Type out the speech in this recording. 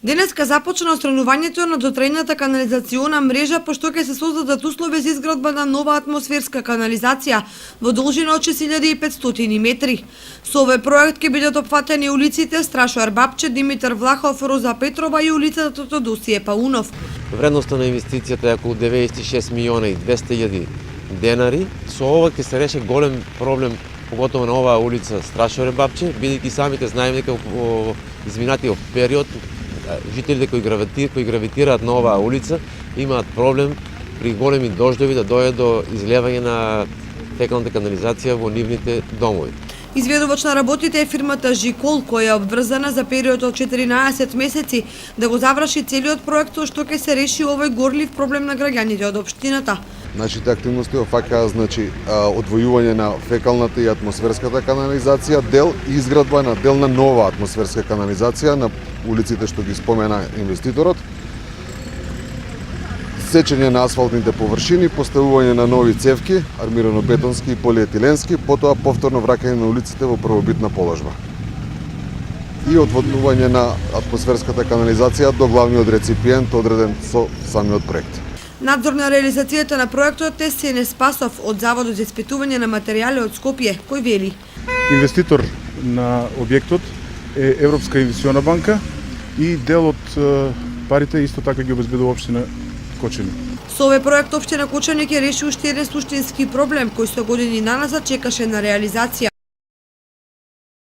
Денеска започна отстранувањето на дотрената канализациона мрежа, пошто ќе се создадат услови за изградба на нова атмосферска канализација во должина од 6500 метри. Со овој проект ќе бидат опфатени улиците Страшоар Бапче, Димитар Влахов, Роза Петрова и улицата Тодосије Паунов. Вредноста на инвестицијата е околу 96 милиона и 200 илјади денари. Со ова ќе се реши голем проблем, поготово на оваа улица Страшоар Бапче, бидејќи самите знаеме дека во изминатиот период жителите кои гравитираат на оваа улица имаат проблем при големи дождови да дојде до излевање на фекалната канализација во нивните домови. Изведувач на работите е фирмата Жикол, која е обврзана за период од 14 месеци да го заврши целиот проект, со што ќе се реши овој горлив проблем на граѓаните од општината. Нашите активности офаќаат одвојување на фекалната и атмосферската канализација, дел и изградба на дел на нова атмосферска канализација на улиците што ги спомена инвеститорот, сечење на асфалтните површини, поставување на нови цевки, армирано-бетонски и полиетиленски, потоа повторно враќање на улиците во првобитна положба. И одводнување на атмосферската канализација до главниот реципиент одреден со самиот проект. Надзор на реализацијата на проектот е Сене Спасов од Заводот за испитување на материјали од Скопје, кој вели: Инвеститор на објектот е Европска инвестициона банка и дел од парите исто така ги обезбедува општина Кочани. Со овој проект општина Кочани ќе реши уште еден суштински проблем кој со години наназад чекаше на реализација.